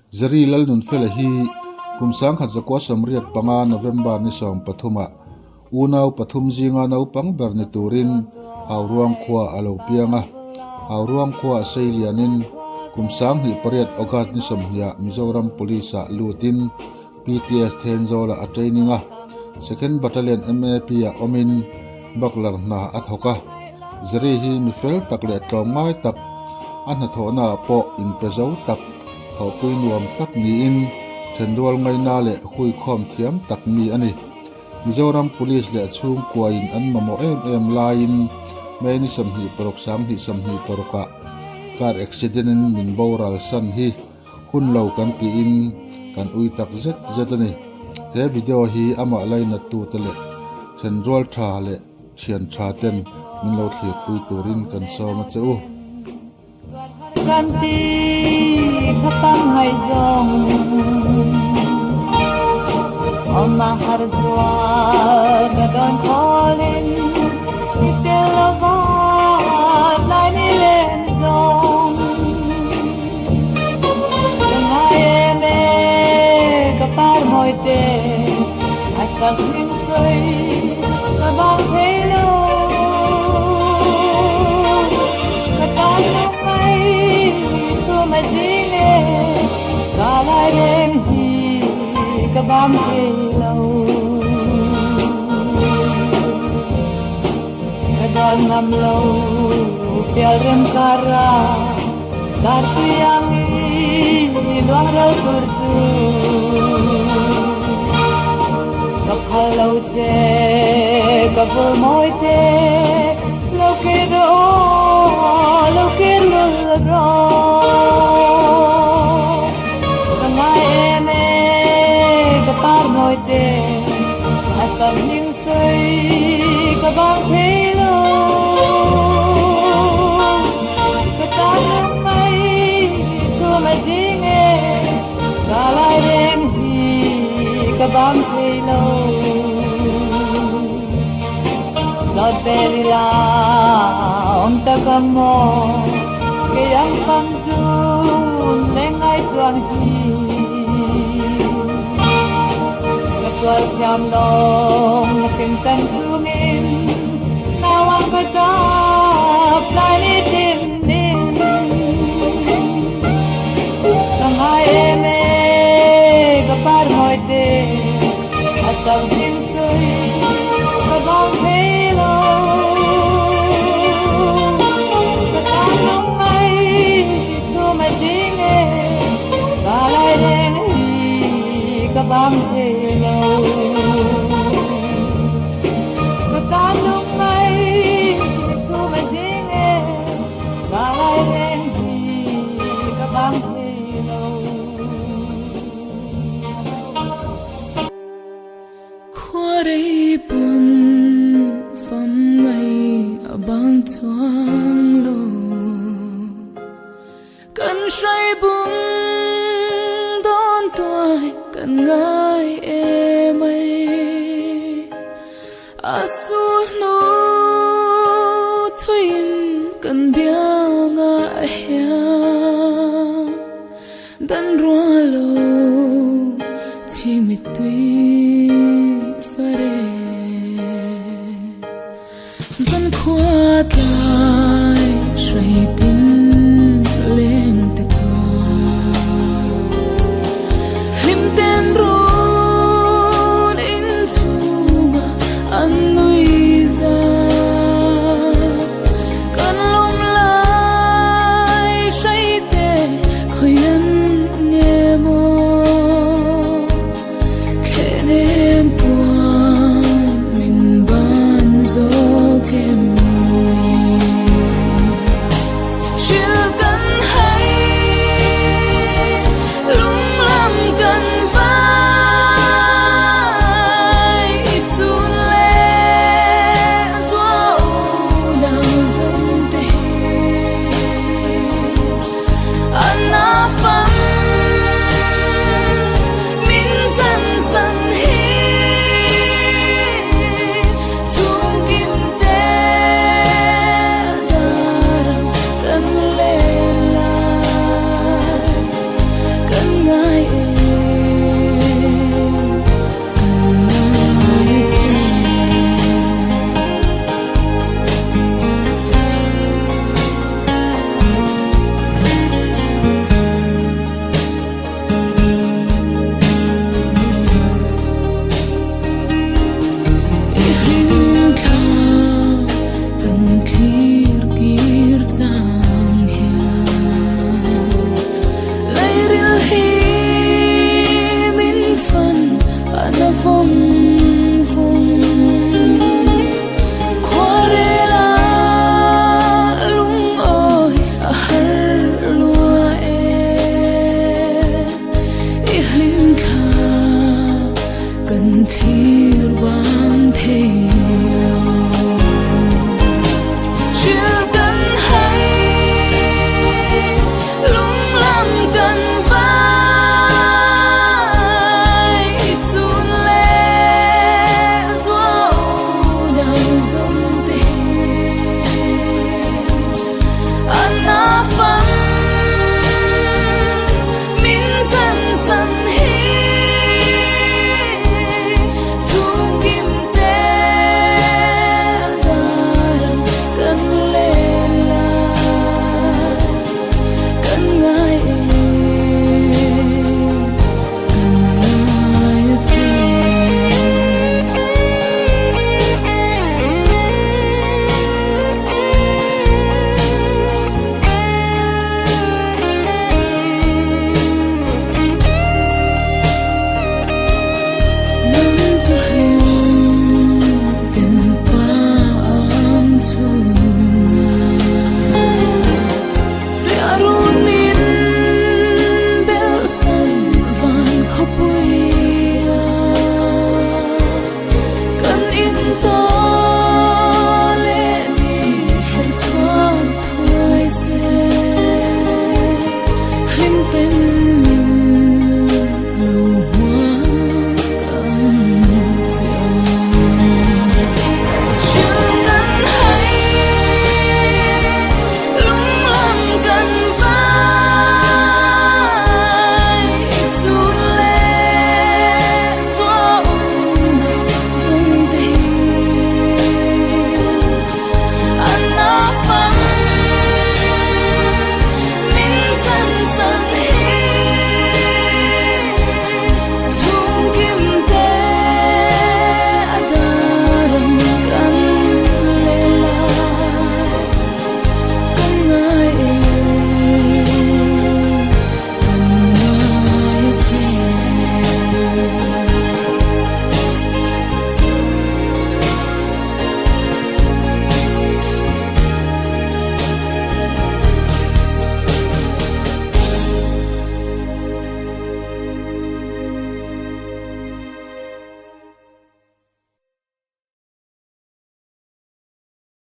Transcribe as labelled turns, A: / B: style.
A: zari lal nun fela hi kumsang khat zakwa samriat panga November ni som pathuma unau pathum jinga nau pang berni turin hauruang khwa alo pianga hauruang khwa seilianin kumsang hi pariat August ni som hia Mizoram police a lutin PTS Thenzola a traininga second battalion MAP a omin baklar na athoka zari hi mifel takle tlomngai tak anha thona po in pezo tak thopui nuam tak ni in chendwal ngai na le hui khom thiam tak mi ani Mizoram police le chung kwain an mamo em lain meni sam hi porok sam hi sam hi poroka car accident in min boral san hi hun lo kan ti in kan ui tak zet ani he video hi ama laina tu tele chendwal tha le chian tha ten min lo thli pui turin kan so ma cheu
B: kan ti khatang hai jong on my heart is wild I don't call in still a vibe like me len song ngai me kapar moite asa sin soi na bang hello kapar mai tu mai dine kala ren hi kabam hello kadang nam lo piaram kara dar yang luang ro kurtu kaphalau te kapul moite lo ke lo ro kapar moite asam ning sei kabang hello katang mai tu mai dine kalai ren hi kabang hello not very long takamo ke yang pang jun lengai tuang hi Tual jam dong makin tan sungin nawang kecap lani tim sangai eme kapar moite asal tim sui kabang hello katang mai tu mai dine kalai ren kabang hello katang mai tu mai dine kalai ren kabang hello
C: khore bun fam ngai abang chuang lo kan shai bung don toy kan ngai mai asu no twin kan bianga ya dan ro lo chi mi tui